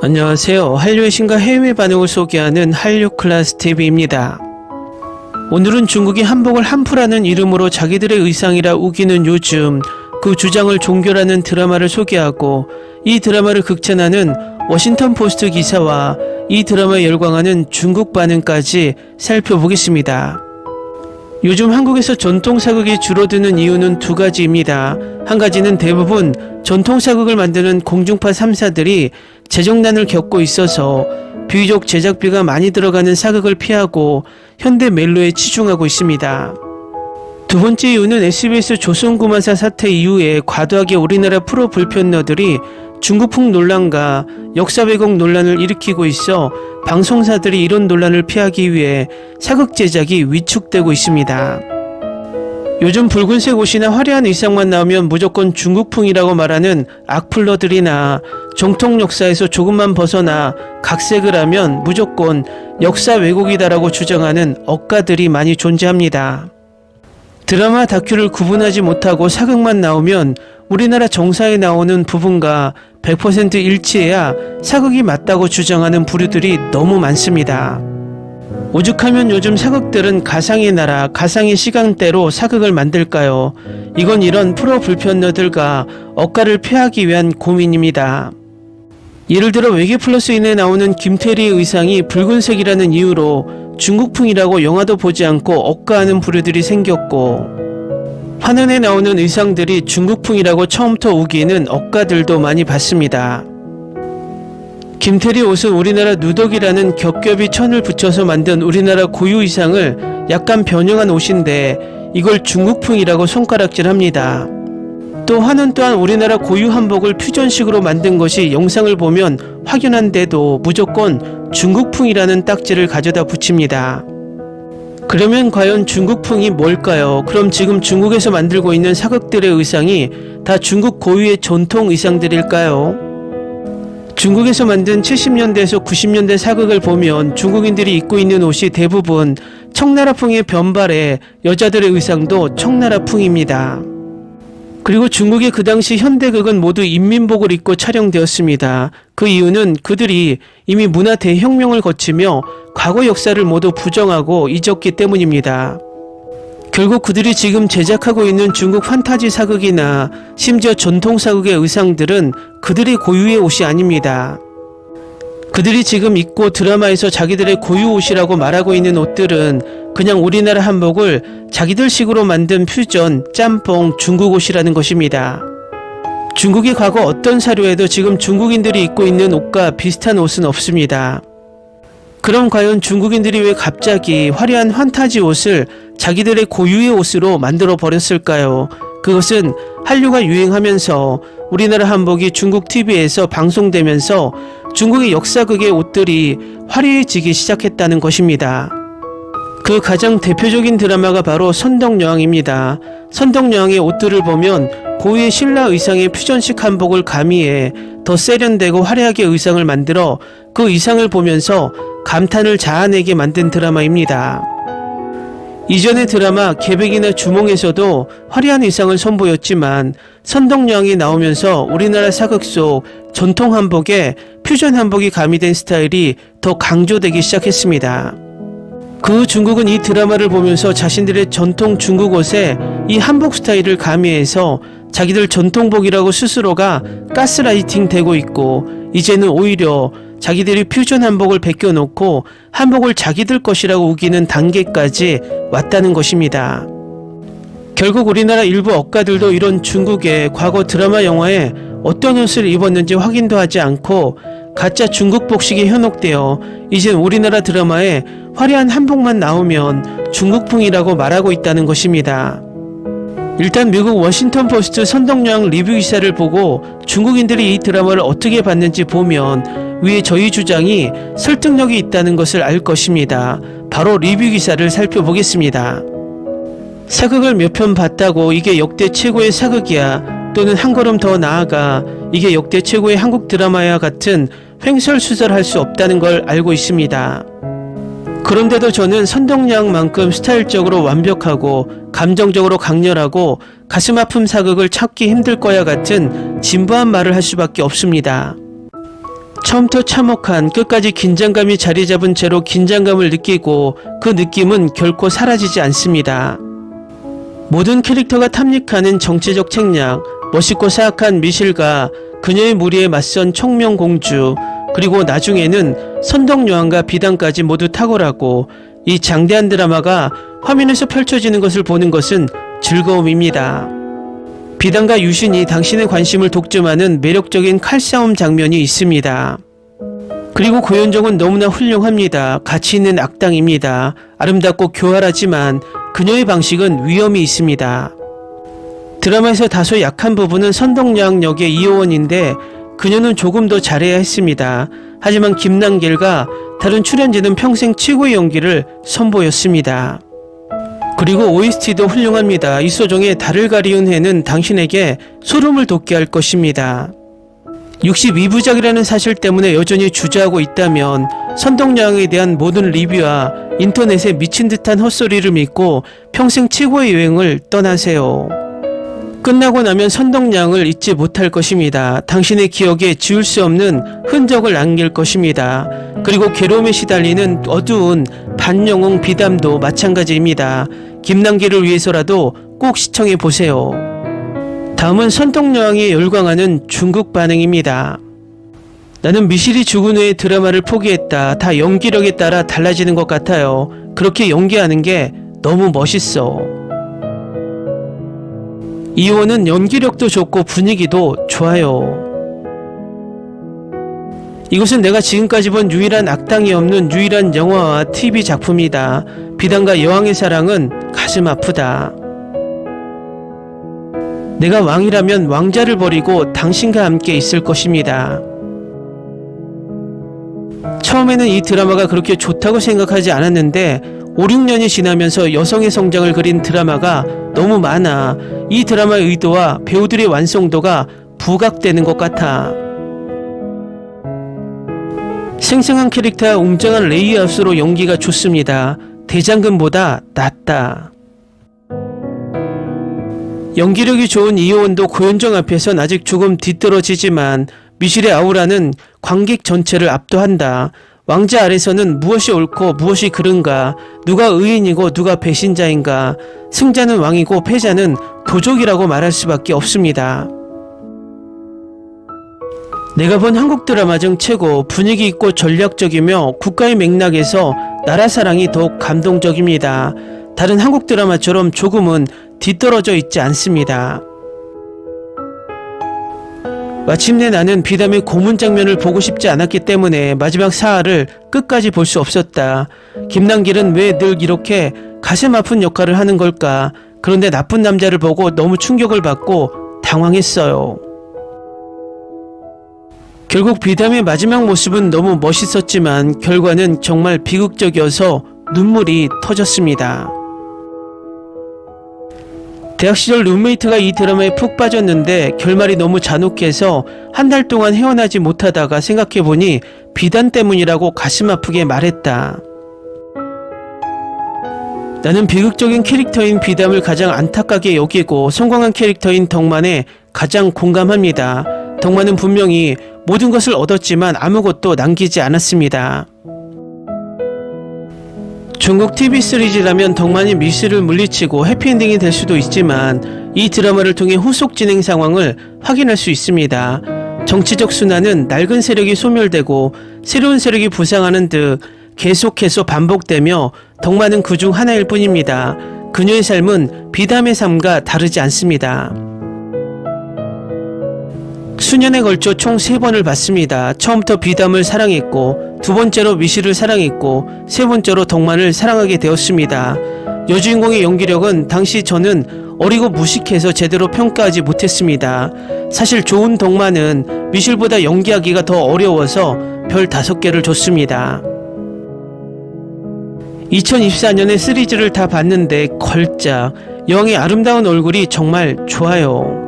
안녕하세요. 한류의 신과 해외 반응을 소개하는 한류클래스TV입니다. 오늘은 중국이 한복을 한푸라는 이름으로 자기들의 의상이라 우기는 요즘 그 주장을 종결하는 드라마를 소개하고 이 드라마를 극찬하는 워싱턴 포스트 기사와 이 드라마에 열광하는 중국 반응까지 살펴보겠습니다. 요즘 한국에서 전통 사극이 줄어드는 이유는 두 가지입니다. 한 가지는 대부분 전통 사극을 만드는 공중파 3사들이 재정난을 겪고 있어서 비교적 제작비가 많이 들어가는 사극을 피하고 현대 멜로에 치중하고 있습니다. 두 번째 이유는 SBS 조선구마사 사태 이후에 과도하게 우리나라 프로 불편러들이 중국풍 논란과 역사 왜곡 논란을 일으키고 있어 방송사들이 이런 논란을 피하기 위해 사극 제작이 위축되고 있습니다. 요즘 붉은색 옷이나 화려한 의상만 나오면 무조건 중국풍이라고 말하는 악플러들이나 정통 역사에서 조금만 벗어나 각색을 하면 무조건 역사 왜곡이다라고 주장하는 억가들이 많이 존재합니다. 드라마 다큐를 구분하지 못하고 사극만 나오면 우리나라 정사에 나오는 부분과 100% 일치해야 사극이 맞다고 주장하는 부류들이 너무 많습니다. 오죽하면 요즘 사극들은 가상의 나라, 가상의 시간대로 사극을 만들까요? 이건 이런 프로 불편러들과 억가를 피하기 위한 고민입니다. 예를 들어 외계 플러스인에 나오는 김태리의 의상이 붉은색이라는 이유로 중국풍이라고 영화도 보지 않고 억가하는 부류들이 생겼고, 화면에 나오는 의상들이 중국풍이라고 처음부터 우기는 억가들도 많이 봤습니다. 김태리 옷은 우리나라 누덕이라는 겹겹이 천을 붙여서 만든 우리나라 고유 의상을 약간 변형한 옷인데 이걸 중국풍이라고 손가락질합니다. 또 화는 또한 우리나라 고유 한복을 퓨전식으로 만든 것이 영상을 보면 확연한데도 무조건 중국풍이라는 딱지를 가져다 붙입니다. 그러면 과연 중국풍이 뭘까요? 그럼 지금 중국에서 만들고 있는 사극들의 의상이 다 중국 고유의 전통 의상들일까요? 중국에서 만든 70년대에서 90년대 사극을 보면 중국인들이 입고 있는 옷이 대부분 청나라풍의 변발에 여자들의 의상도 청나라풍입니다. 그리고 중국의 그 당시 현대극은 모두 인민복을 입고 촬영되었습니다. 그 이유는 그들이 이미 문화 대혁명을 거치며 과거 역사를 모두 부정하고 잊었기 때문입니다. 결국 그들이 지금 제작하고 있는 중국 판타지 사극이나 심지어 전통 사극의 의상들은 그들의 고유의 옷이 아닙니다. 그들이 지금 입고 드라마에서 자기들의 고유 옷이라고 말하고 있는 옷들은 그냥 우리나라 한복을 자기들식으로 만든 퓨전, 짬뽕, 중국 옷이라는 것입니다. 중국의 과거 어떤 사료에도 지금 중국인들이 입고 있는 옷과 비슷한 옷은 없습니다. 그럼 과연 중국인들이 왜 갑자기 화려한 판타지 옷을 자기들의 고유의 옷으로 만들어 버렸을까요? 그것은 한류가 유행하면서 우리나라 한복이 중국 TV에서 방송되면서 중국의 역사극의 옷들이 화려해지기 시작했다는 것입니다. 그 가장 대표적인 드라마가 바로 선덕여왕입니다. 선덕여왕의 옷들을 보면 고유의 신라 의상의 퓨전식 한복을 가미해 더 세련되고 화려하게 의상을 만들어 그 의상을 보면서 감탄을 자아내게 만든 드라마입니다. 이전의 드라마 계백이나 주몽에서도 화려한 의상을 선보였지만 선덕여왕이 나오면서 우리나라 사극 속 전통 한복에 퓨전 한복이 가미된 스타일이 더 강조되기 시작했습니다. 그 중국은 이 드라마를 보면서 자신들의 전통 중국 옷에 이 한복 스타일을 가미해서 자기들 전통복이라고 스스로가 가스라이팅 되고 있고, 이제는 오히려 자기들이 퓨전 한복을 벗겨놓고 한복을 자기들 것이라고 우기는 단계까지 왔다는 것입니다. 결국 우리나라 일부 억가들도 이런 중국의 과거 드라마 영화에 어떤 옷을 입었는지 확인도 하지 않고 가짜 중국 복식에 현혹되어 이젠 우리나라 드라마에 화려한 한복만 나오면 중국풍이라고 말하고 있다는 것입니다. 일단 미국 워싱턴 포스트 선덕여왕 리뷰 기사를 보고 중국인들이 이 드라마를 어떻게 봤는지 보면 위에 저희 주장이 설득력이 있다는 것을 알 것입니다. 바로 리뷰 기사를 살펴보겠습니다. 사극을 몇 편 봤다고 이게 역대 최고의 사극이야, 또는 한 걸음 더 나아가 이게 역대 최고의 한국 드라마야 같은 횡설수설할 수 없다는 걸 알고 있습니다. 그런데도 저는 선덕여왕만큼 스타일적으로 완벽하고 감정적으로 강렬하고 가슴 아픈 사극을 찾기 힘들 거야 같은 진부한 말을 할 수밖에 없습니다. 처음부터 참혹한 끝까지 긴장감이 자리 잡은 채로 긴장감을 느끼고 그 느낌은 결코 사라지지 않습니다. 모든 캐릭터가 탐닉하는 정치적 책략, 멋있고 사악한 미실과 그녀의 무리에 맞선 청명공주, 그리고 나중에는 선덕여왕과 비단까지 모두 탁월하고 이 장대한 드라마가 화면에서 펼쳐지는 것을 보는 것은 즐거움입니다. 비단과 유신이 당신의 관심을 독점하는 매력적인 칼싸움 장면이 있습니다. 그리고 고현정은 너무나 훌륭합니다. 가치 있는 악당입니다. 아름답고 교활하지만 그녀의 방식은 위험이 있습니다. 드라마에서 다소 약한 부분은 선덕여왕 역의 이효원인데 그녀는 조금 더 잘해야 했습니다. 하지만 김남길과 다른 출연진은 평생 최고의 연기를 선보였습니다. 그리고 OST도 훌륭합니다. 이소정의 달을 가리운 해는 당신에게 소름을 돋게 할 것입니다. 62부작이라는 사실 때문에 여전히 주저하고 있다면 선덕여왕에 대한 모든 리뷰와 인터넷에 미친 듯한 헛소리를 믿고 평생 최고의 여행을 떠나세요. 끝나고 나면 선덕여왕을 잊지 못할 것입니다. 당신의 기억에 지울 수 없는 흔적을 남길 것입니다. 그리고 괴로움에 시달리는 어두운 반영웅 비담도 마찬가지입니다. 김남길을 위해서라도 꼭 시청해 보세요. 다음은 선덕여왕이 열광하는 중국 반응입니다. 나는 미실이 죽은 후에 드라마를 포기했다. 다 연기력에 따라 달라지는 것 같아요. 그렇게 연기하는 게 너무 멋있어. 이효원은 연기력도 좋고 분위기도 좋아요. 이것은 내가 지금까지 본 유일한 악당이 없는 유일한 영화와 TV 작품이다. 비단과 여왕의 사랑은 가슴 아프다. 내가 왕이라면 왕자를 버리고 당신과 함께 있을 것입니다. 처음에는 이 드라마가 그렇게 좋다고 생각하지 않았는데 5, 6년이 지나면서 여성의 성장을 그린 드라마가 너무 많아 이 드라마의 의도와 배우들의 완성도가 부각되는 것 같아. 생생한 캐릭터와 웅장한 레이아웃으로 연기가 좋습니다. 대장금보다 낫다. 연기력이 좋은 이효원도 고현정 앞에선 아직 조금 뒤떨어지지만 미실의 아우라는 관객 전체를 압도한다. 왕자 아래서는 무엇이 옳고 무엇이 그른가, 누가 의인이고 누가 배신자인가, 승자는 왕이고 패자는 도적이라고 말할 수밖에 없습니다. 내가 본 한국 드라마 중 최고, 분위기 있고 전략적이며 국가의 맥락에서 나라 사랑이 더욱 감동적입니다. 다른 한국 드라마처럼 조금은 뒤떨어져 있지 않습니다. 마침내 나는 비담의 고문 장면을 보고 싶지 않았기 때문에 마지막 사화를 끝까지 볼 수 없었다. 김남길은 왜 늘 이렇게 가슴 아픈 역할을 하는 걸까? 그런데 나쁜 남자를 보고 너무 충격을 받고 당황했어요. 결국 비담의 마지막 모습은 너무 멋있었지만 결과는 정말 비극적이어서 눈물이 터졌습니다. 대학 시절 룸메이트가 이 드라마에 푹 빠졌는데 결말이 너무 잔혹해서 한 달 동안 헤어나지 못하다가 생각해보니 비단 때문이라고 가슴 아프게 말했다. 나는 비극적인 캐릭터인 비담을 가장 안타깝게 여기고 성공한 캐릭터인 덕만에 가장 공감합니다. 덕만은 분명히 모든 것을 얻었지만 아무것도 남기지 않았습니다. 중국 TV 시리즈라면 덕만이 미실을 물리치고 해피엔딩이 될 수도 있지만 이 드라마를 통해 후속 진행 상황을 확인할 수 있습니다. 정치적 순환은 낡은 세력이 소멸되고 새로운 세력이 부상하는 듯 계속해서 반복되며 덕만은 그중 하나일 뿐입니다. 그녀의 삶은 비담의 삶과 다르지 않습니다. 수년에 걸쳐 총 3번을 봤습니다. 처음부터 비담을 사랑했고 두 번째로 미실을 사랑했고 세 번째로 덕만을 사랑하게 되었습니다. 여주인공의 연기력은 당시 저는 어리고 무식해서 제대로 평가하지 못했습니다. 사실 좋은 덕만은 미실보다 연기하기가 더 어려워서 별 5개를 줬습니다. 2024년에 시리즈를 다 봤는데 걸작 여왕의 아름다운 얼굴이 정말 좋아요.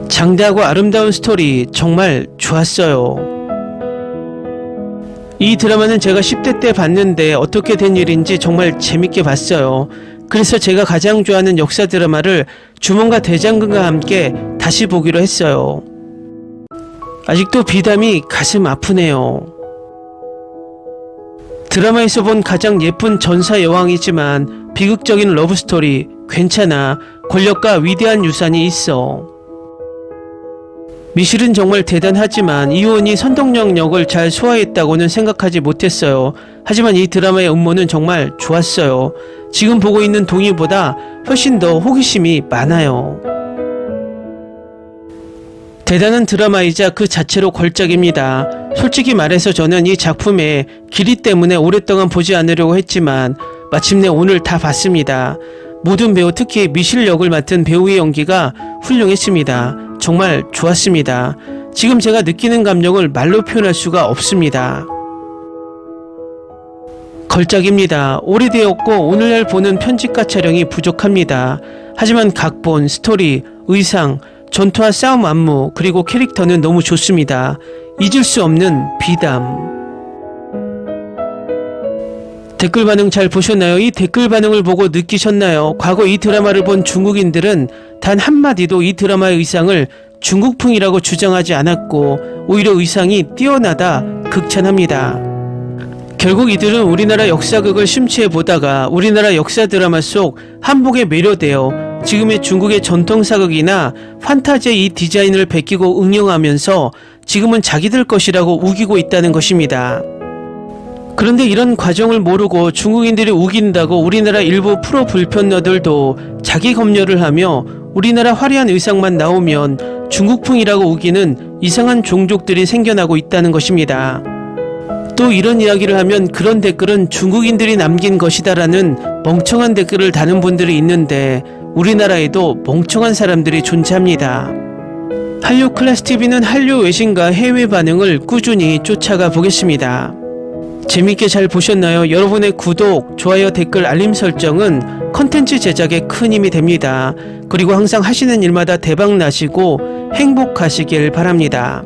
장대하고 아름다운 스토리 정말 좋았어요. 이 드라마는 제가 10대 때 봤는데 어떻게 된 일인지 정말 재밌게 봤어요. 그래서 제가 가장 좋아하는 역사 드라마를 주몽과 대장금과 함께 다시 보기로 했어요. 아직도 비담이 가슴 아프네요. 드라마에서 본 가장 예쁜 전사 여왕이지만 비극적인 러브스토리, 괜찮아, 권력과 위대한 유산이 있어. 미실은 정말 대단하지만 이효은이 선동영 역을 잘 소화했다고는 생각하지 못했어요. 하지만 이 드라마의 음모는 정말 좋았어요. 지금 보고 있는 동의보다 훨씬 더 호기심이 많아요. 대단한 드라마이자 그 자체로 걸작입니다. 솔직히 말해서 저는 이 작품의 길이 때문에 오랫동안 보지 않으려고 했지만 마침내 오늘 다 봤습니다. 모든 배우, 특히 미실 역을 맡은 배우의 연기가 훌륭했습니다. 정말 좋았습니다. 지금 제가 느끼는 감정을 말로 표현할 수가 없습니다. 걸작입니다. 오래되었고 오늘날 보는 편집과 촬영이 부족합니다. 하지만 각본, 스토리, 의상, 전투와 싸움 안무, 그리고 캐릭터는 너무 좋습니다. 잊을 수 없는 비담. 댓글 반응 잘 보셨나요? 이 댓글 반응을 보고 느끼셨나요? 과거 이 드라마를 본 중국인들은 단 한마디도 이 드라마의 의상을 중국풍이라고 주장하지 않았고 오히려 의상이 뛰어나다 극찬합니다. 결국 이들은 우리나라 역사극을 심취해 보다가 우리나라 역사 드라마 속 한복에 매료되어 지금의 중국의 전통사극이나 판타지의 이 디자인을 베끼고 응용하면서 지금은 자기들 것이라고 우기고 있다는 것입니다. 그런데 이런 과정을 모르고 중국인들이 우긴다고 우리나라 일부 프로 불편러들도 자기 검열을 하며 우리나라 화려한 의상만 나오면 중국풍이라고 우기는 이상한 종족들이 생겨나고 있다는 것입니다. 또 이런 이야기를 하면 그런 댓글은 중국인들이 남긴 것이다라는 멍청한 댓글을 다는 분들이 있는데 우리나라에도 멍청한 사람들이 존재합니다. 한류 클래스TV는 한류 외신과 해외 반응을 꾸준히 쫓아가 보겠습니다. 재밌게 잘 보셨나요? 여러분의 구독, 좋아요, 댓글, 알림 설정은 컨텐츠 제작에 큰 힘이 됩니다. 그리고 항상 하시는 일마다 대박 나시고 행복하시길 바랍니다.